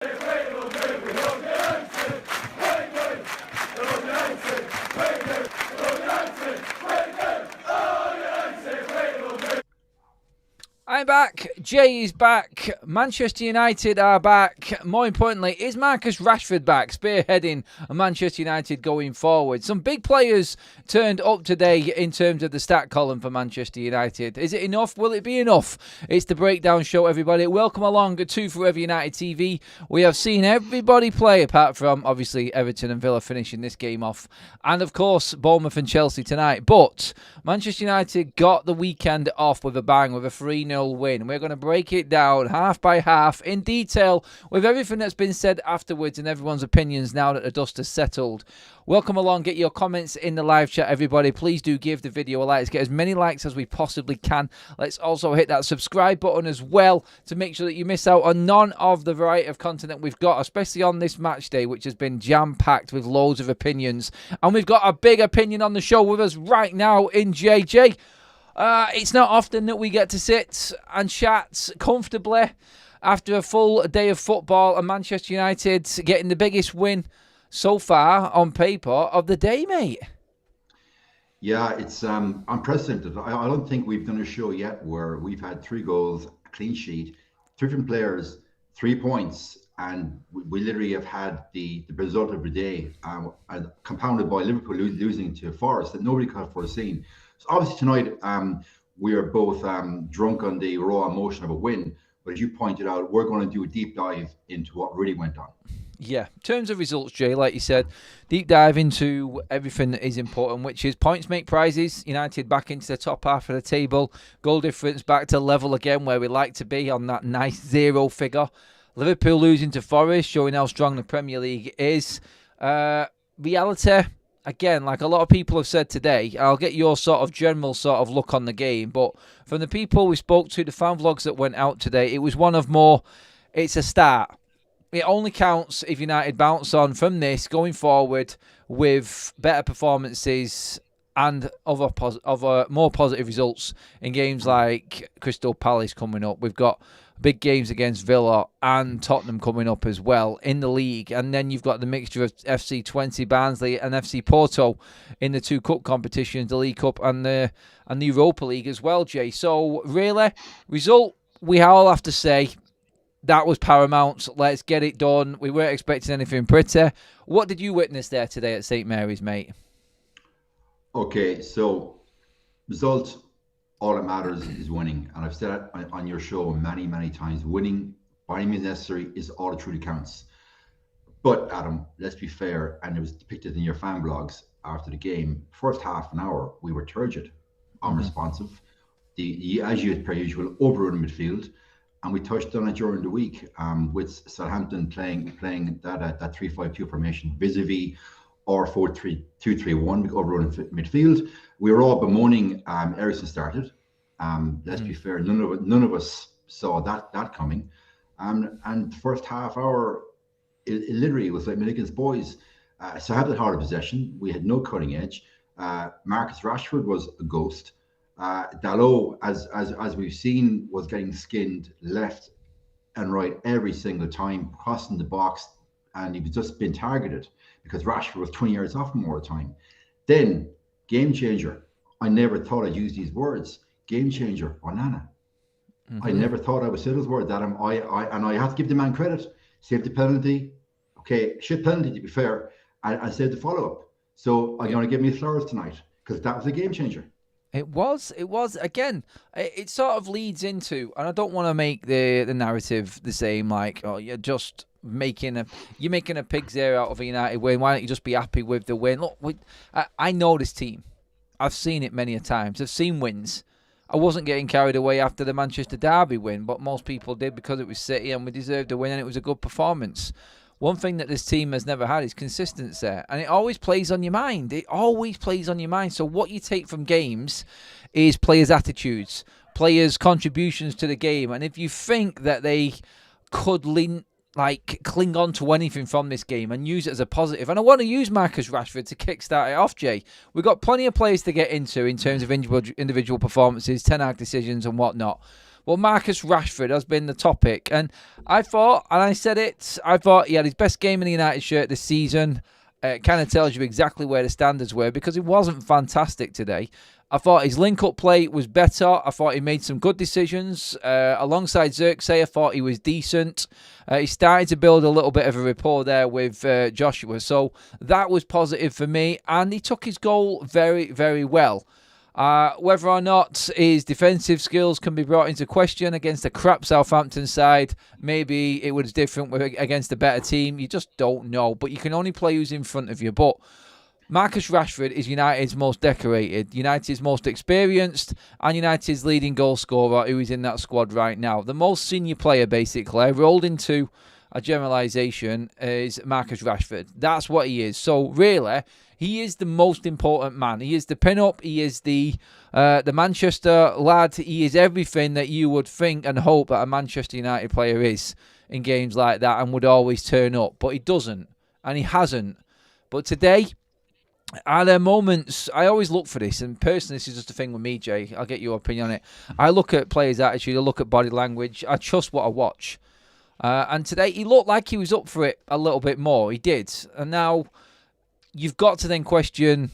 I'm back. Jay is back. Manchester United are back. More importantly, is Marcus Rashford back, spearheading Manchester United going forward? Some big players turned up today in terms of the stat column for Manchester United. Is it enough? Will it be enough? It's the breakdown show, everybody. Welcome along to Forever United TV. We have seen everybody play, apart from, obviously, Everton and Villa finishing this game off. And, of course, Bournemouth and Chelsea tonight. But Manchester United got the weekend off with a bang, with a 3-0 win. We're going to break it down half by half in detail with everything that's been said afterwards and everyone's opinions now that the dust has settled. Welcome along. Get your comments in the live chat, everybody. Please do give the video a like. Let's get as many likes as we possibly can. Let's also hit that subscribe button as well to make sure that you miss out on none of the variety of content that we've got, especially on this match day, which has been jam-packed with loads of opinions. And we've got a big opinion on the show with us right now in JJ. It's not often that we get to sit and chat comfortably after a full day of football, and Manchester United getting the biggest win so far on paper of the day, mate. Yeah, it's unprecedented. I don't think we've done a show yet where we've had 3 goals, a clean sheet, 3 different players, 3 points, and we literally have had the result of the day, compounded by Liverpool losing to Forest that nobody could have foreseen. So obviously tonight we are both drunk on the raw emotion of a win, but as you pointed out, we're going to do a deep dive into what really went on. Yeah, in terms of results, Jay, like you said, deep dive into everything that is important, which is points make prizes. United back into the top half of the table. Goal difference back to level again where we like to be on that nice 0 figure. Liverpool losing to Forest, showing how strong the Premier League is. Reality, again, like a lot of people have said today, I'll get your sort of general sort of look on the game, but from the people we spoke to, the fan vlogs that went out today, it was one of more, it's a start. It only counts if United bounce on from this going forward with better performances and other more positive results in games like Crystal Palace coming up. We've got big games against Villa and Tottenham coming up as well in the league. And then you've got the mixture of FC 20 Barnsley and FC Porto in the 2 cup competitions, the League Cup and the Europa League as well, Jay. So really, result, we all have to say, that was paramount. Let's get it done. We weren't expecting anything pretty. What did you witness there today at St Mary's, mate? Okay, so result, all that matters is winning. And I've said it on your show many, many times. Winning, by any means necessary, is all that truly counts. But, Adam, let's be fair, and it was depicted in your fan blogs after the game. First half an hour, we were turgid, unresponsive. As per usual, overrun midfield. And we touched on it during the week with Southampton playing that 3-5-2 formation vis-a-vis our 4-3-2-3-1 overrun midfield. We were all bemoaning Eriksen started. Let's be fair, none of us saw that coming. And first half hour, it literally was like Milligan's boys. Southampton hard of possession. We had no cutting edge. Marcus Rashford was a ghost. Dalot, as we've seen, was getting skinned left and right every single time, crossing the box, and he was just being targeted because Rashford was 20 yards off him all the time. Then, game changer. I never thought I'd use these words. Game changer, Onana. I never thought I would say those words, Adam. I have to give the man credit. Saved the penalty. Okay, shit penalty to be fair, and saved the follow-up. So I'm going to give me flowers tonight because that was a game changer. It was. Again, it sort of leads into, and I don't want to make the narrative the same, like, oh, you're making a pig's ear out of a United win. Why don't you just be happy with the win? Look, I know this team. I've seen it many a times. I've seen wins. I wasn't getting carried away after the Manchester Derby win, but most people did because it was City and we deserved a win and it was a good performance. One thing that this team has never had is consistency, and it always plays on your mind. It always plays on your mind. So what you take from games is players' attitudes, players' contributions to the game, and if you think that they could cling on to anything from this game and use it as a positive, and I want to use Marcus Rashford to kickstart it off, Jay. We've got plenty of players to get into in terms of individual performances, Ten Hag decisions and whatnot. Well, Marcus Rashford has been the topic. And I thought, and I said it, I thought he had his best game in the United shirt this season. It kind of tells you exactly where the standards were because he wasn't fantastic today. I thought his link-up play was better. I thought he made some good decisions. Alongside Eriksen, I thought he was decent. He started to build a little bit of a rapport there with Joshua. So that was positive for me. And he took his goal very, very well. Whether or not his defensive skills can be brought into question against a crap Southampton side, maybe it was different against a better team. You just don't know. But you can only play who's in front of you. But Marcus Rashford is United's most decorated, United's most experienced, and United's leading goal scorer who is in that squad right now. The most senior player, basically, rolled into a generalisation, is Marcus Rashford. That's what he is. So, really, he is the most important man. He is the pin-up. He is the Manchester lad. He is everything that you would think and hope that a Manchester United player is in games like that and would always turn up. But he doesn't, and he hasn't. But today, are there moments, I always look for this, and personally this is just a thing with me, Jay, I'll get your opinion on it. I look at players' attitude, I look at body language, I trust what I watch. And today he looked like he was up for it a little bit more, he did. And now you've got to then question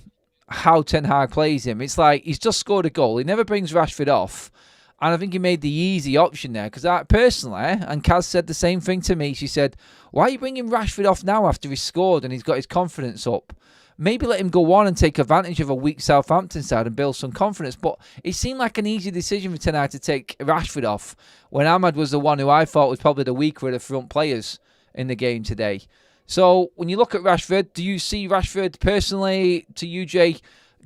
how Ten Hag plays him. It's like he's just scored a goal, he never brings Rashford off. And I think he made the easy option there. Because I personally, and Kaz said the same thing to me, she said, why are you bringing Rashford off now after he's scored and he's got his confidence up? Maybe let him go on and take advantage of a weak Southampton side and build some confidence. But it seemed like an easy decision for tonight to take Rashford off when Ahmad was the one who I thought was probably the weaker of the front players in the game today. So when you look at Rashford, do you see Rashford personally, to you, Jay,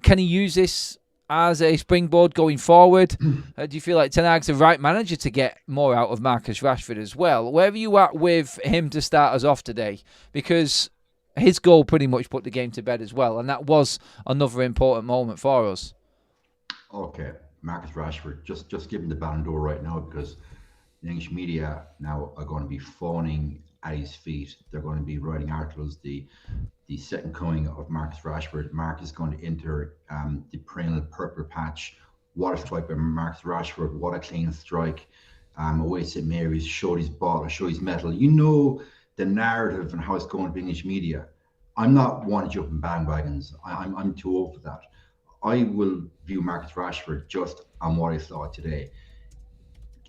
can he use this as a springboard going forward? Do you feel like Ten Hag's the right manager to get more out of Marcus Rashford as well? Where are you at with him to start us off today? Because his goal pretty much put the game to bed as well, and that was another important moment for us. Okay, Marcus Rashford, just give him the Ballon d'Or right now because the English media now are going to be fawning at his feet. They're going to be writing articles, the second coming of Marcus Rashford. Mark is going to enter the perennial purple patch. What a strike by Marcus Rashford, what a clean strike. Away at St Mary's, showed his ball, showed his mettle. You know the narrative and how it's going to be English media. I'm not one to jump in bandwagons. I'm too old for that. I will view Marcus Rashford just on what I saw today.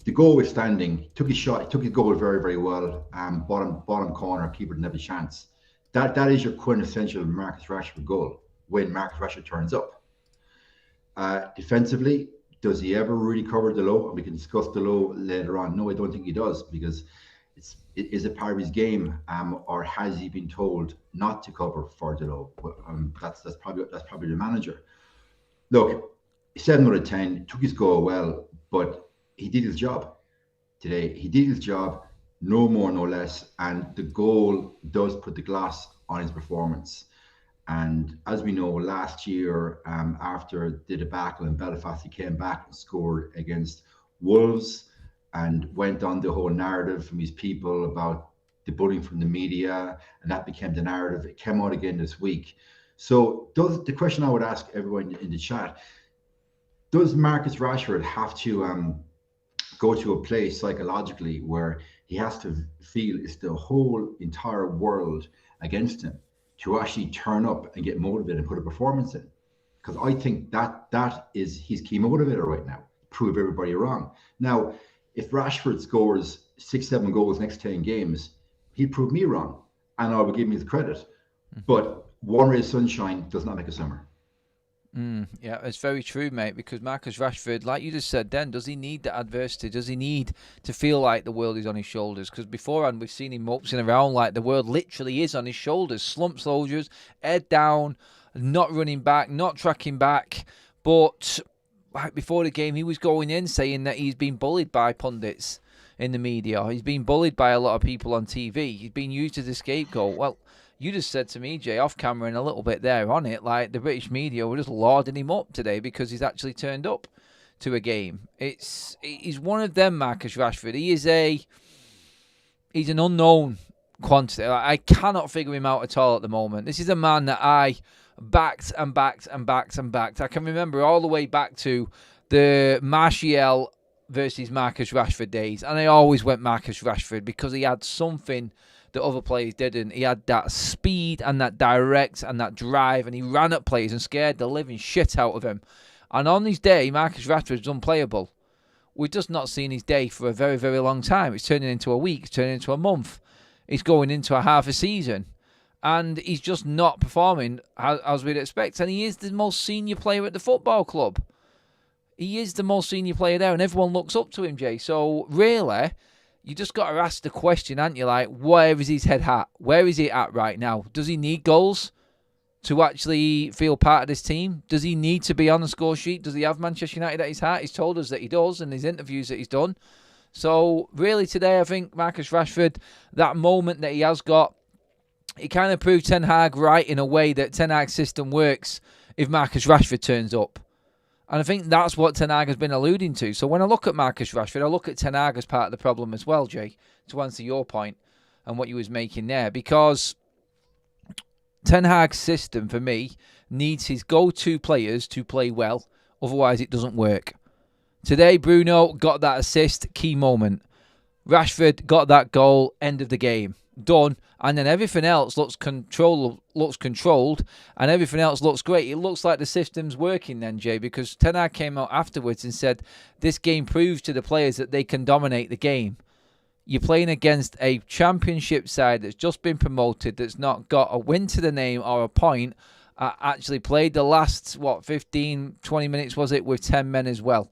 The goal was standing, took his shot, took his goal very, very well. Bottom corner, keeper didn't have a chance. That is your quintessential Marcus Rashford goal when Marcus Rashford turns up. Defensively, does he ever really cover the low? And we can discuss the low later on. No, I don't think he does because is it part of his game, or has he been told not to cover for the low? That's probably the manager. Look, 7 out of 10, took his goal well, but he did his job today. He did his job, no more, no less. And the goal does put the glass on his performance. And as we know, last year, after the debacle in Belfast, he came back and scored against Wolves and went on the whole narrative from his people about the bullying from the media, and that became the narrative. It came out again this week. So the question I would ask everyone in the chat, does Marcus Rashford have to go to a place psychologically where he has to feel it's the whole entire world against him to actually turn up and get motivated and put a performance in? Because I think that is his key motivator right now, prove everybody wrong. Now, if Rashford scores 6-7 goals next 10 games, he'd prove me wrong, and I would give him his credit. Mm-hmm. But one ray of sunshine does not make a summer. Yeah, it's very true, mate, because Marcus Rashford, like you just said then, does he need that adversity? Does he need to feel like the world is on his shoulders? Because beforehand, we've seen him mopsing around like the world literally is on his shoulders. Slump soldiers, head down, not running back, not tracking back. But right before the game, he was going in saying that he's been bullied by pundits in the media. He's been bullied by a lot of people on TV. He's been used as a scapegoat. Well, you just said to me, Jay, off camera and a little bit there on it, like the British media were just lauding him up today because he's actually turned up to a game. He's one of them, Marcus Rashford. He's an unknown quantity. I cannot figure him out at all at the moment. This is a man that I backed and backed and backed and backed. I can remember all the way back to the Martial versus Marcus Rashford days. And I always went Marcus Rashford because he had something that other players didn't. He had that speed and that direct and that drive, and he ran at players and scared the living shit out of him. And on his day, Marcus Rashford's unplayable. We've just not seen his day for a very, very long time. It's turning into a week, it's turning into a month. He's going into a half a season. And he's just not performing as we'd expect. And he is the most senior player at the football club. He is the most senior player there, and everyone looks up to him, Jay. So, really, you just got to ask the question, aren't you? Like, where is his head at? Where is he at right now? Does he need goals to actually feel part of this team? Does he need to be on the score sheet? Does he have Manchester United at his heart? He's told us that he does in his interviews that he's done. So, really, today, I think Marcus Rashford, that moment that he has got, he kind of proved Ten Hag right in a way that Ten Hag's system works if Marcus Rashford turns up. And I think that's what Ten Hag has been alluding to. So when I look at Marcus Rashford, I look at Ten Hag as part of the problem as well, Jay, to answer your point and what you was making there. Because Ten Hag's system, for me, needs his go-to players to play well. Otherwise, it doesn't work. Today, Bruno got that assist, key moment. Rashford got that goal, end of the game. Done. And then everything else looks controlled, and everything else looks great. It looks like the system's working then, Jay, because Ten Hag came out afterwards and said, this game proves to the players that they can dominate the game. You're playing against a championship side that's just been promoted, that's not got a win to the name or a point, actually played the last, 15, 20 minutes, was it, with 10 men as well.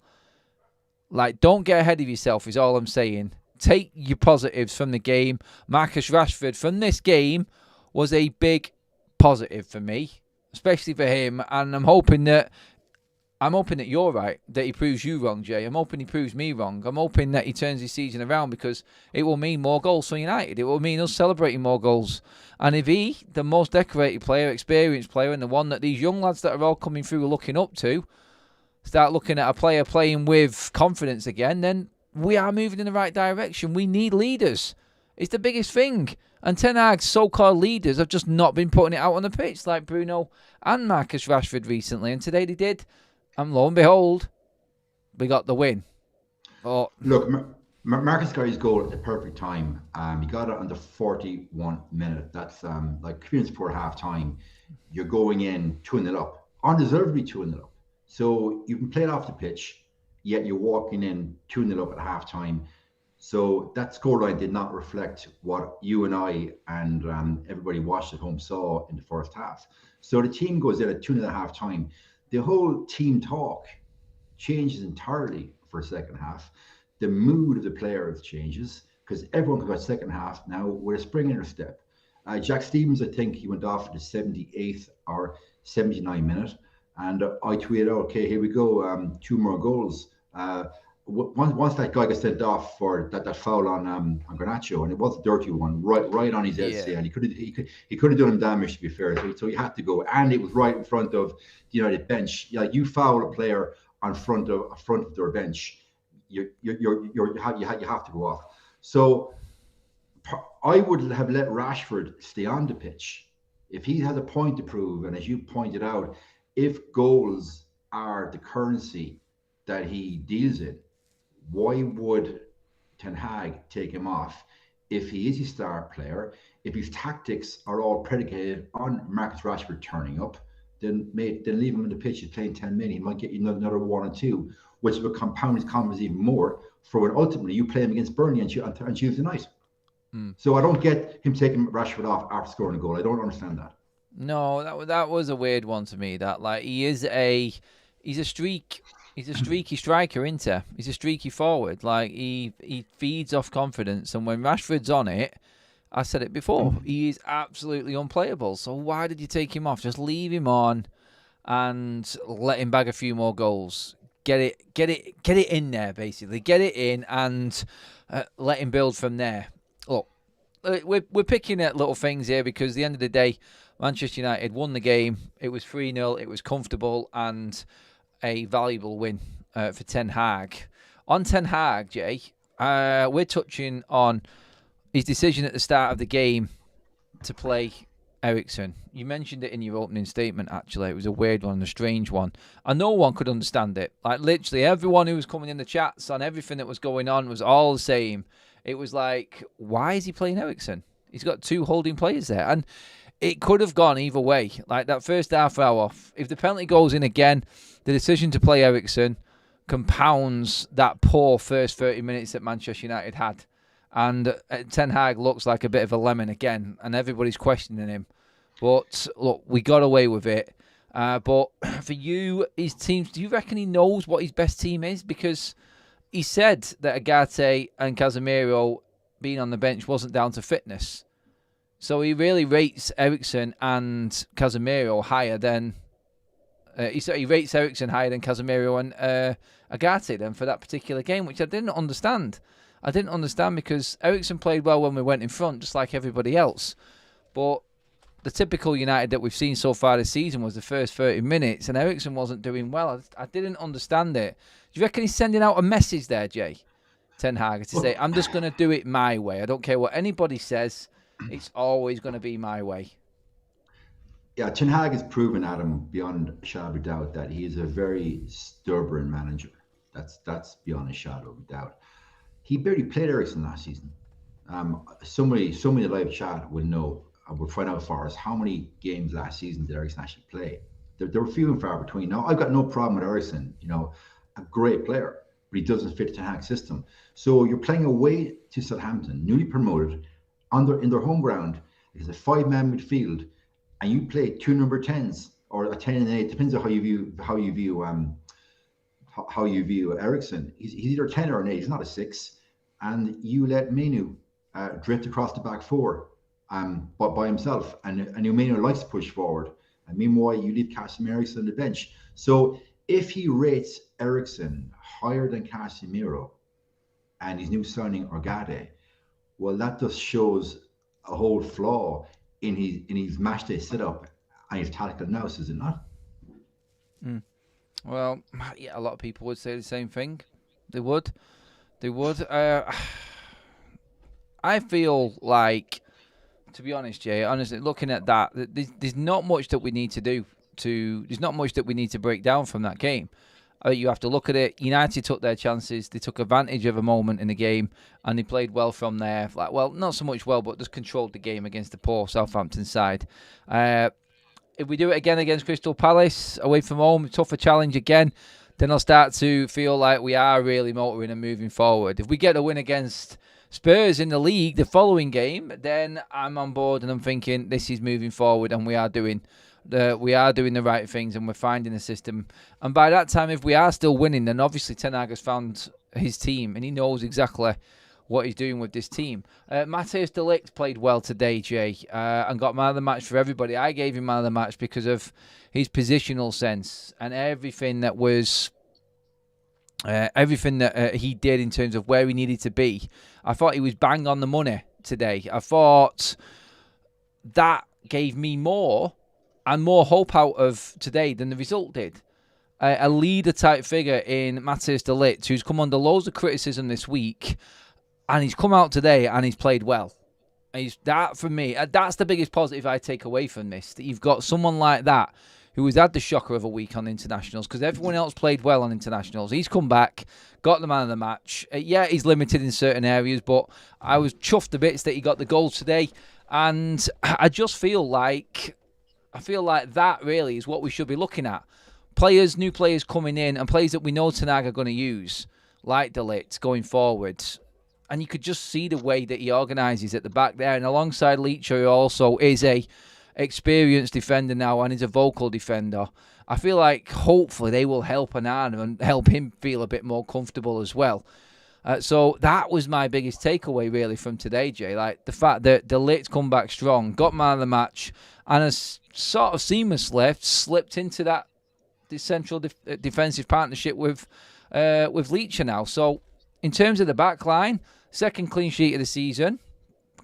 Like, don't get ahead of yourself is all I'm saying. Take your positives from the game. Marcus Rashford from this game was a big positive for me, especially for him. And I'm hoping that you're right, that he proves you wrong, Jay. I'm hoping he proves me wrong. I'm hoping that he turns his season around because it will mean more goals for United. It will mean us celebrating more goals. And if he, the most decorated player, experienced player, and the one that these young lads that are all coming through are looking up to, start looking at a player playing with confidence again, then we are moving in the right direction. We need leaders. It's the biggest thing. And Ten Hag's so-called leaders have just not been putting it out on the pitch like Bruno and Marcus Rashford recently. And today they did. And lo and behold, we got the win. Oh. Look, Marcus got his goal at the perfect time. He got it on the 41 minute. That's like 3 minutes before half time. You're going in 2-0 up. Undeservedly 2-0 up. So you can play it off the pitch, yet you're walking in 2-0 up at halftime. So that scoreline did not reflect what you and I and everybody watched at home saw in the first half. So the team goes in at 2-0 at halftime. The whole team talk changes entirely for second half. The mood of the players changes because everyone comes out second half now with a spring in their step. Jack Stevens, I think he went off at the 78th or 79th minute. And I tweeted out, okay, here we go, 2 more goals. Once that guy got sent off for that foul on Garnacho, and it was a dirty one, right on his LC, and he could have done him damage, to be fair. So he had to go, and it was right in front of the United bench. Like, you foul a player in front of their bench, you have to go off. So I would have let Rashford stay on the pitch if he has a point to prove, and as you pointed out, if goals are the currency that he deals in, why would Ten Hag take him off if he is a star player? If his tactics are all predicated on Marcus Rashford turning up, then leave him on the pitch. He's playing 10 minutes. He might get you another 1 or 2, which will compound his confidence even more for when ultimately you play him against Burnley on Tuesday night. So I don't get him taking Rashford off after scoring a goal. I don't understand that. No, that was a weird one to me. That, like, he's a streaky striker, isn't he? He's a streaky forward. Like, he feeds off confidence, and when Rashford's on it, I said it before, he is absolutely unplayable. So why did you take him off? Just leave him on and let him bag a few more goals. Get it in there, basically. Get it in and let him build from there. Look, we're picking at little things here because at the end of the day, Manchester United won the game. It was 3-0. It was comfortable and a valuable win for Ten Hag. On Ten Hag, Jay, we're touching on his decision at the start of the game to play Eriksen. You mentioned it in your opening statement, actually. It was a weird one, a strange one. And no one could understand it. Like, literally, everyone who was coming in the chats on everything that was going on was all the same. It was like, why is he playing Eriksen? He's got 2 holding players there. And it could have gone either way. Like, that first half hour, if the penalty goes in again, the decision to play Eriksen compounds that poor first 30 minutes that Manchester United had. And Ten Hag looks like a bit of a lemon again, and everybody's questioning him. But look, we got away with it. But for you, his teams, do you reckon he knows what his best team is? Because he said that Ugarte and Casemiro being on the bench wasn't down to fitness. So he really rates Eriksen and Casemiro higher than... he rates Eriksen higher than Casemiro and Ugarte then for that particular game, which I didn't understand. I didn't understand because Eriksen played well when we went in front, just like everybody else. But the typical United that we've seen so far this season was the first 30 minutes, and Eriksen wasn't doing well. I didn't understand it. Do you reckon he's sending out a message there, Jay? Ten Hag, to say, I'm just going to do it my way. I don't care what anybody says. It's always going to be my way. Yeah, Ten Hag has proven, Adam, beyond a shadow of a doubt, that he is a very stubborn manager. That's beyond a shadow of a doubt. He barely played Eriksen last season. Somebody live chat will know. I will find out for us how many games last season did Eriksen actually play. There were few and far between. Now, I've got no problem with Eriksen. A great player, but he doesn't fit Ten Hag's system. So you're playing away to Southampton, newly promoted, in their home ground. It's a 5-man midfield, and you play 2 number 10s or a 10 and 8. Depends on how you view Eriksen. He's either a 10 or an 8. He's not a 6. And you let Menu drift across the back 4 but by himself. And Menu likes to push forward. And meanwhile, you leave Casemiro on the bench. So if he rates Eriksen higher than Casemiro and his new signing Ugarte, well, that just shows a whole flaw in his matchday setup and his tactical analysis, is it not? Well, yeah, a lot of people would say the same thing. They would. I feel like, to be honest, Jay, honestly, looking at that, there's not much that we need to do. There's not much that we need to break down from that game. You have to look at it. United took their chances. They took advantage of a moment in the game, and they played well from there. Not so much well, but just controlled the game against the poor Southampton side. If we do it again against Crystal Palace, away from home, tougher challenge again, then I'll start to feel like we are really motoring and moving forward. If we get a win against Spurs in the league the following game, then I'm on board and I'm thinking this is moving forward and we are doing the right things and we're finding a system. And by that time, if we are still winning, then obviously Ten Hag has found his team and he knows exactly what he's doing with this team. Matthias de Ligt played well today, Jay, and got man of the match for everybody. I gave him man of the match because of his positional sense and everything that he did in terms of where he needed to be. I thought he was bang on the money today. I thought that gave me more hope out of today than the result did. A leader-type figure in Matthias de Ligt, who's come under loads of criticism this week, and he's come out today and he's played well. For me, that's the biggest positive I take away from this, that you've got someone like that who has had the shocker of a week on internationals, because everyone else played well on internationals. He's come back, got the man of the match. He's limited in certain areas, but I was chuffed to bits that he got the goals today. And I just feel like that really is what we should be looking at. New players coming in, and players that we know Ten Hag are going to use, like De Ligt, going forward. And you could just see the way that he organises at the back there. And alongside Ligt, who also is a experienced defender now and is a vocal defender, I feel like hopefully they will help Onana and help him feel a bit more comfortable as well. So that was my biggest takeaway really from today, Jay. Like the fact that De Ligt come back strong, got man of the match, and has sort of seamlessly slipped into that central defensive partnership with Ligt now. So in terms of the back line, second clean sheet of the season.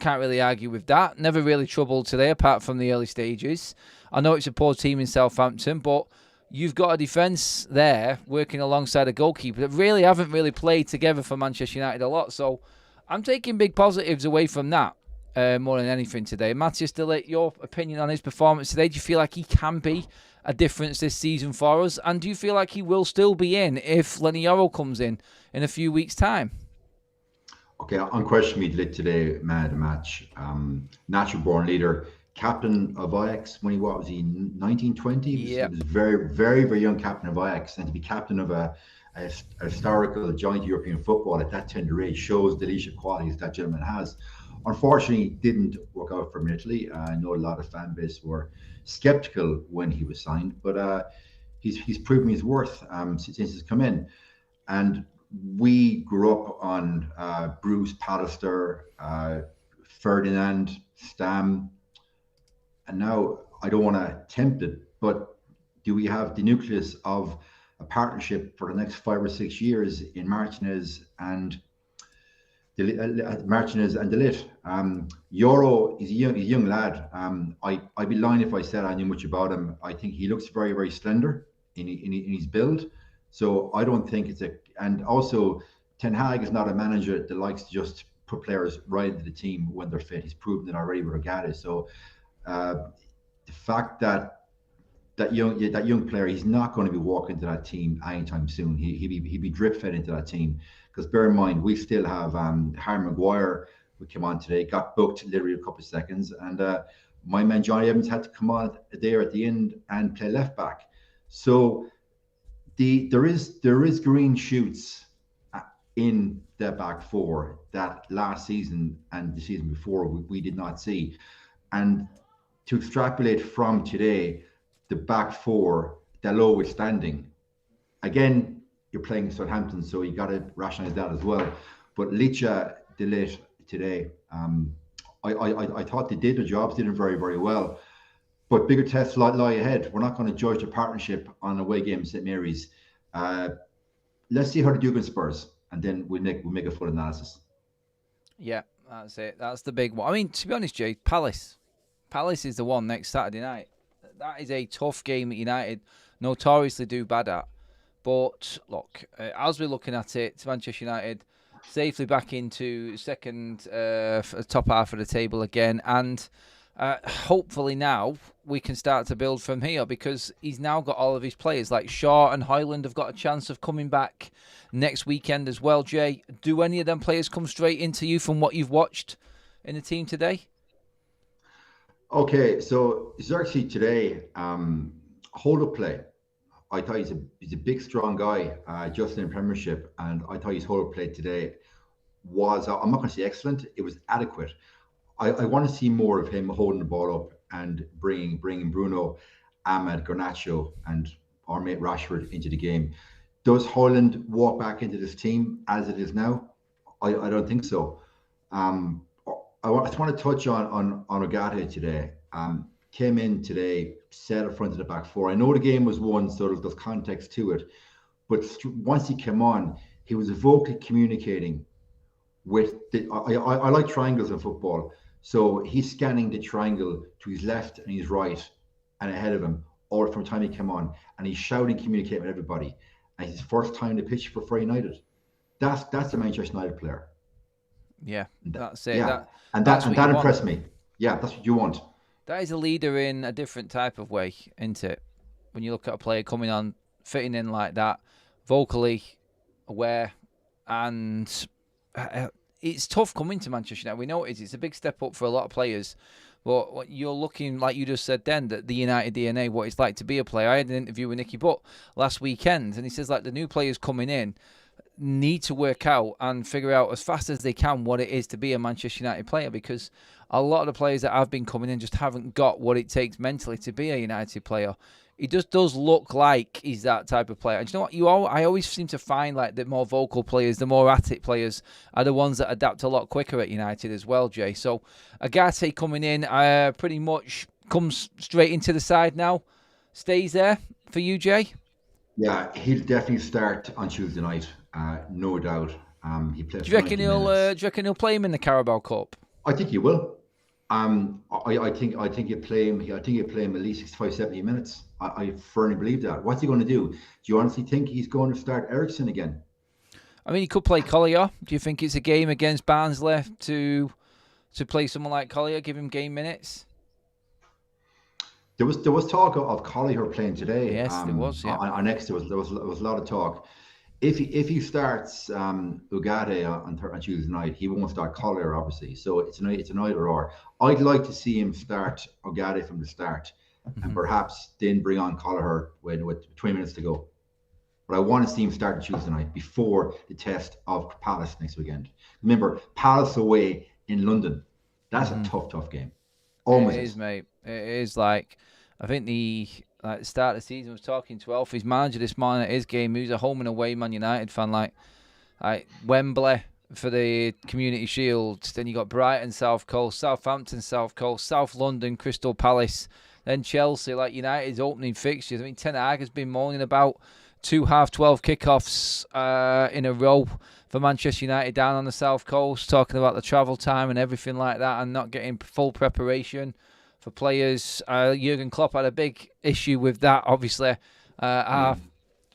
Can't really argue with that. Never really troubled today, apart from the early stages. I know it's a poor team in Southampton, but you've got a defence there working alongside a goalkeeper that really haven't played together for Manchester United a lot. So I'm taking big positives away from that. more than anything today. Matthias de Ligt, your opinion on his performance today? Do you feel like he can be a difference this season for us? And do you feel like he will still be in if Lenny Yoro comes in a few weeks' time? Okay, unquestionably, de Ligt today, man of the match. Natural born leader, captain of Ajax when what was he, 1920? Yeah. He was very, very, very young captain of Ajax, and to be captain of a historical giant European football at that tender age shows the leadership qualities that gentleman has. Unfortunately, it didn't work out for him in Italy. I know a lot of fan base were skeptical when he was signed, but he's proven his worth since he's come in. And we grew up on Bruce, Pallister, Ferdinand, Stam, and now I don't want to tempt it, but do we have the nucleus of a partnership for the next 5 or 6 years in Martinez and de Ligt? Yoro is a young lad. I'd be lying if I said I knew much about him. I think he looks very, very slender in his build. So I don't think it's and also Ten Hag is not a manager that likes to just put players right into the team when they're fit. He's proven it already with Ugarte. So the fact that young player, he's not going to be walking into that team anytime soon. He'd be drip fed into that team. Because bear in mind, we still have Harry Maguire, who came on today, got booked literally a couple of seconds, and my man Johnny Evans had to come on there at the end and play left back. So there is green shoots in the back four that last season and the season before we did not see. And to extrapolate from today, the back four, the lowest standing, again, you're playing Southampton, so you got to rationalize that as well. But Licha, de Ligt today, I thought they did their jobs, did it very, very well. But bigger tests lie ahead. We're not going to judge the partnership on away game at St Mary's. Let's see how they do against Spurs, and then we'll make a full analysis. Yeah, that's it. That's the big one. I mean, to be honest, Jay, Palace is the one next Saturday night. That is a tough game that United notoriously do bad at. But look, as we're looking at it, Manchester United safely back into second top half of the table again, and hopefully now we can start to build from here, because he's now got all of his players like Shaw and Højlund have got a chance of coming back next weekend as well. Jay, do any of them players come straight into you from what you've watched in the team today? Okay, so Xerxes today, hold-up play. I thought he's a big, strong guy, just in the Premiership, and I thought his hold-up play today was, I'm not going to say excellent, it was adequate. I want to see more of him holding the ball up and bringing Bruno, Ahmed, Garnacho, and our mate Rashford into the game. Does Højlund walk back into this team as it is now? I don't think so. I just want to touch on Ugarte today. Came in today, set up front of the back four. I know the game was won, so there's context to it. But once he came on, he was vocally communicating with I like triangles in football. So he's scanning the triangle to his left and his right and ahead of him, all from the time he came on. And he's shouting, communicating with everybody. And it's his first time to pitch for United. That's a Manchester United player. Yeah, that's it. Yeah. That impressed me. Yeah, that's what you want. That is a leader in a different type of way, isn't it? When you look at a player coming on, fitting in like that, vocally aware, and it's tough coming to Manchester United. We know it is. It's a big step up for a lot of players. But what you're looking, like you just said then, that the United DNA, what it's like to be a player. I had an interview with Nicky Butt last weekend, and he says like the new players coming in need to work out and figure out as fast as they can what it is to be a Manchester United player, because a lot of the players that have been coming in just haven't got what it takes mentally to be a United player. He just does look like he's that type of player. And you know what? I always seem to find like the more vocal players, the more at it players are the ones that adapt a lot quicker at United as well, Jay. So Ugarte coming in pretty much comes straight into the side now. Stays there for you, Jay? Yeah, he'll definitely start on Tuesday night. No doubt. He plays. Do you reckon he'll play him in the Carabao Cup? I think he will. I think he'll play him. I think he'll play him at least 65, 70 minutes. I firmly believe that. What's he going to do? Do you honestly think he's going to start Eriksen again? I mean, he could play Collier. Do you think it's a game against Barnsley to to play someone like Collier, give him game minutes? There was talk of Collier playing today. Yes, there was. Yeah. On X, there was a lot of talk. If he starts Ugarte on Tuesday night, he won't start Collier, obviously. So it's an either or. I'd like to see him start Ugarte from the start, and perhaps then bring on Collier with 20 minutes to go. But I want to see him start Tuesday night before the test of Palace next weekend. Remember, Palace away in London. That's a tough game. Almost. It is, mate. It is. Like, I think the start of the season was talking to Alfie's manager this morning at his game. He was a home and away Man United fan. Like Wembley for the Community Shield. Then you got Brighton, South Coast, Southampton, South Coast, South London, Crystal Palace, then Chelsea. Like United's opening fixtures. I mean, Ten Hag has been moaning about 2 half-12 kickoffs in a row for Manchester United down on the South Coast, talking about the travel time and everything like that, and not getting full preparation for players. Jurgen Klopp had a big issue with that, obviously. Our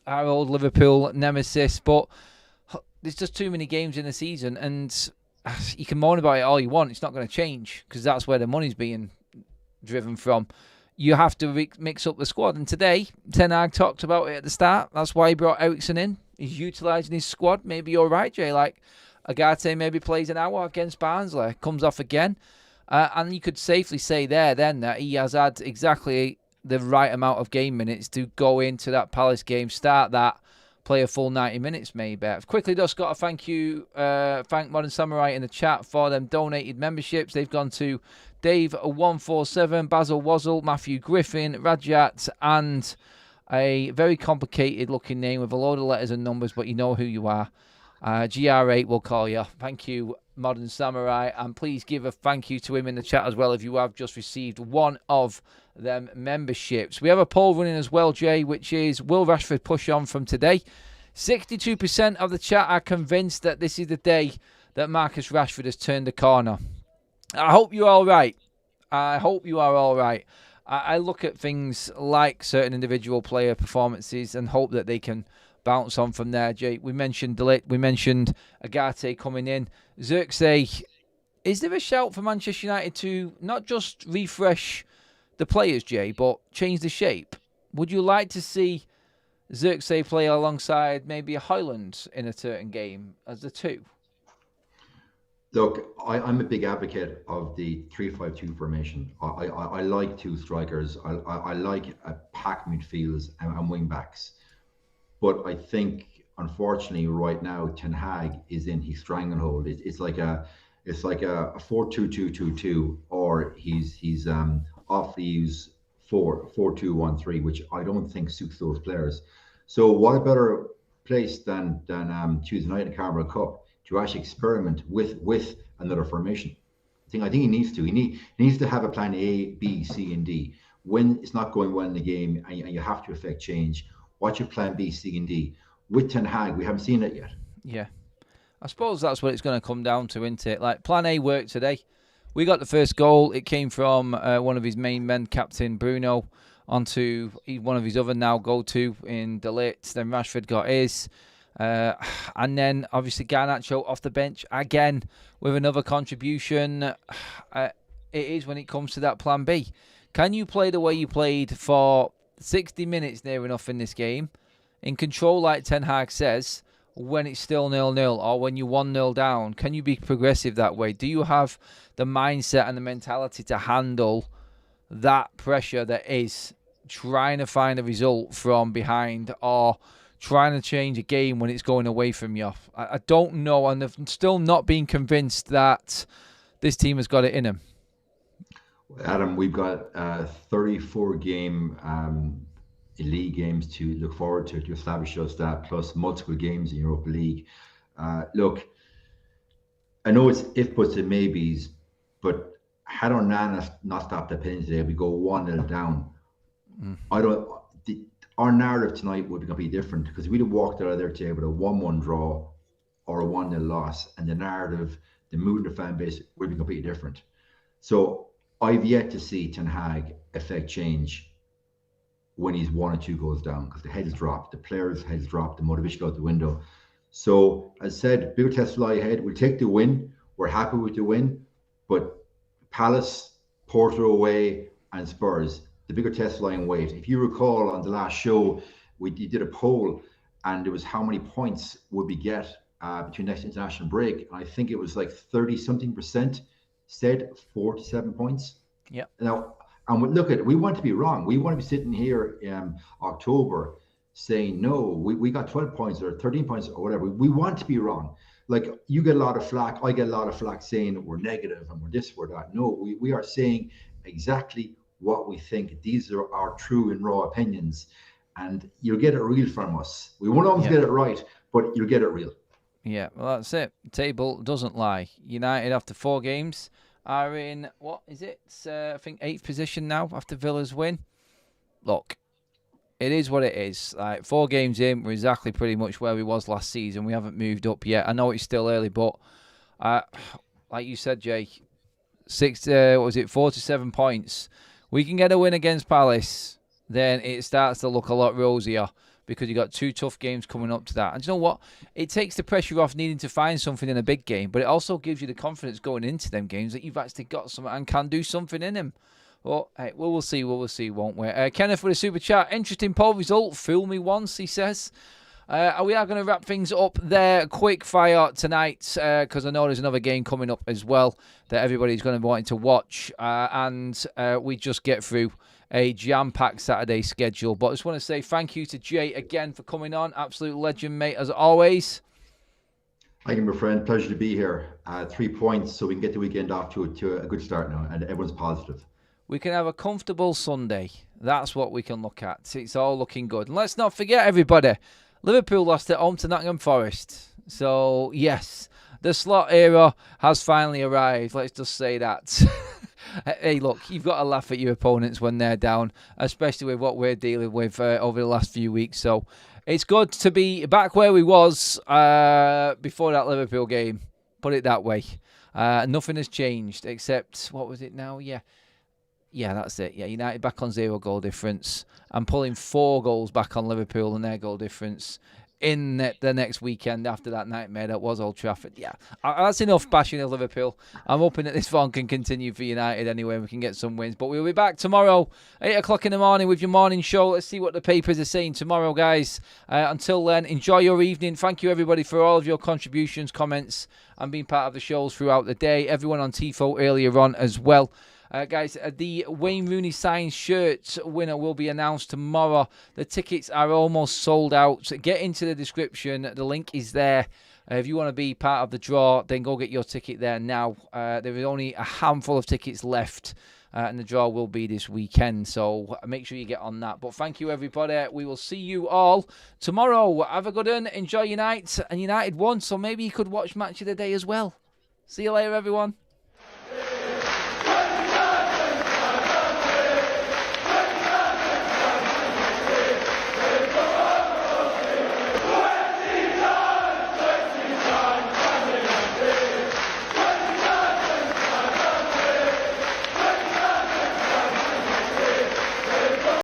old Liverpool nemesis, but there's just too many games in the season, and you can moan about it all you want. It's not going to change, because that's where the money's being driven from. You have to mix up the squad. And today, Ten Hag talked about it at the start. That's why he brought Eriksen in. He's utilising his squad. Maybe you're right, Jay. Like, Ugarte maybe plays an hour against Barnsley, comes off again. And you could safely say there then that he has had exactly the right amount of game minutes to go into that Palace game, start that, play a full 90 minutes maybe. I've quickly just got to thank Modern Samurai in the chat for them donated memberships. They've gone to Dave147, Basil Wazzle, Matthew Griffin, Rajat, and a very complicated looking name with a load of letters and numbers, but you know who you are. GR8 will call you. Thank you, Modern Samurai, and please give a thank you to him in the chat as well if you have just received one of them memberships. We have a poll running as well, Jay, which is, will Rashford push on from today? 62% of the chat are convinced that this is the day that Marcus Rashford has turned the corner. I hope you're all right. I hope you are all right. I look at things like certain individual player performances and hope that they can bounce on from there, Jay. We mentioned Ligt, we mentioned Ugarte coming in. Xerxes, is there a shout for Manchester United to not just refresh the players, Jay, but change the shape? Would you like to see Xerxes play alongside maybe a Højlund in a certain game as the two? Look, I'm a big advocate of the 3-5-2 formation. I like two strikers. I like a packed midfields and wing backs. But I think, unfortunately, right now, Ten Hag is in his stranglehold. It's like a 4-2-2-2-2, or he's off the use 4-2-1-3, which I don't think suits those players. So what a better place than Tuesday night in the Carabao Cup to actually experiment with another formation. I think he needs to. He needs to have a plan A, B, C, and D. When it's not going well in the game and you have to effect change, what's your plan B, C, and D? With Ten Hag, we haven't seen it yet. Yeah. I suppose that's what it's going to come down to, isn't it? Like, plan A worked today. We got the first goal. It came from one of his main men, Captain Bruno, onto one of his other now go-to in Ligt. Then Rashford got his. And then, obviously, Garnacho off the bench again with another contribution. It is when it comes to that plan B. Can you play the way you played for 60 minutes near enough in this game, in control like Ten Hag says, when it's still 0-0 or when you're 1-0 down? Can you be progressive that way? Do you have the mindset and the mentality to handle that pressure that is trying to find a result from behind, or trying to change a game when it's going away from you? I don't know, and I'm still not being convinced that this team has got it in them. Adam, we've got 34 game league games to look forward to establish just that, plus multiple games in Europa League. Look, I know it's if buts and maybes, but had Onana not stopped the penalty today, we go 1-0 down. Our narrative tonight would be completely different, because we'd have walked out of there today with a 1-1 draw or a 1-0 loss, and the narrative, the mood of the fan base would be completely different. So I've yet to see Ten Hag affect change when he's 1 or 2 goals down, because the head has dropped, the players' heads dropped, the motivation out the window. So as I said, bigger tests lie ahead. We'll take the win. We're happy with the win, But Palace, Porto away, and Spurs, the bigger test lying wait. If you recall on the last show, we did a poll, and it was how many points would we get between next international break. And I think it was like 30-something% said 47 points. Yeah. Now, and look at it, we want to be wrong. We want to be sitting here in October saying, no, we got 12 points or 13 points or whatever. We want to be wrong. Like, you get a lot of flack. I get a lot of flack saying we're negative and we're this, we're that. No, we are saying exactly what we think. These are our true and raw opinions. And you'll get it real from us. We won't always get it right, but you'll get it real. Yeah, well, that's it. The table doesn't lie. United, after 4 games, are in, what is it? I think 8th position now after Villa's win. Look, it is what it is. Like, 4 games in, we're exactly pretty much where we was last season. We haven't moved up yet. I know it's still early, but like you said, Jake, 47 points. We can get a win against Palace, then it starts to look a lot rosier, because you got 2 tough games coming up to that. And you know what? It takes the pressure off needing to find something in a big game, but it also gives you the confidence going into them games that you've actually got something and can do something in them. Well, hey, we'll see, won't we? Kenneth with a super chat. Interesting poll result. Fool me once, he says. We are going to wrap things up there quick fire tonight, because I know there's another game coming up as well that everybody's going to be wanting to watch. And we just get through a jam-packed Saturday schedule. But I just want to say thank you to Jay again for coming on. Absolute legend, mate, as always. Thank you, my friend. Pleasure to be here. 3 points, so we can get the weekend off to a good start now, and everyone's positive. We can have a comfortable Sunday. That's what we can look at. It's all looking good. And let's not forget, everybody, Liverpool lost at home to Nottingham Forest. So, yes, the slot era has finally arrived. Let's just say that. Hey, look, you've got to laugh at your opponents when they're down, especially with what we're dealing with over the last few weeks. So it's good to be back where we was before that Liverpool game. Put it that way. Nothing has changed except, what was it now? Yeah, that's it. Yeah, United back on 0 goal difference and pulling 4 goals back on Liverpool and their goal difference in the next weekend after that nightmare that was Old Trafford. Yeah, that's enough bashing of Liverpool. I'm hoping that this fun can continue for United anyway. We can get some wins. But we'll be back tomorrow, 8 o'clock in the morning with your morning show. Let's see what the papers are saying tomorrow, guys. Until then, enjoy your evening. Thank you, everybody, for all of your contributions, comments, and being part of the shows throughout the day. Everyone on TIFO earlier on as well. Guys, the Wayne Rooney signed shirt winner will be announced tomorrow. The tickets are almost sold out. So get into the description. The link is there. If you want to be part of the draw, then go get your ticket there now. There is only a handful of tickets left, and the draw will be this weekend. So make sure you get on that. But thank you, everybody. We will see you all tomorrow. Have a good one. Enjoy your night. And United won, so maybe you could watch Match of the Day as well. See you later, everyone.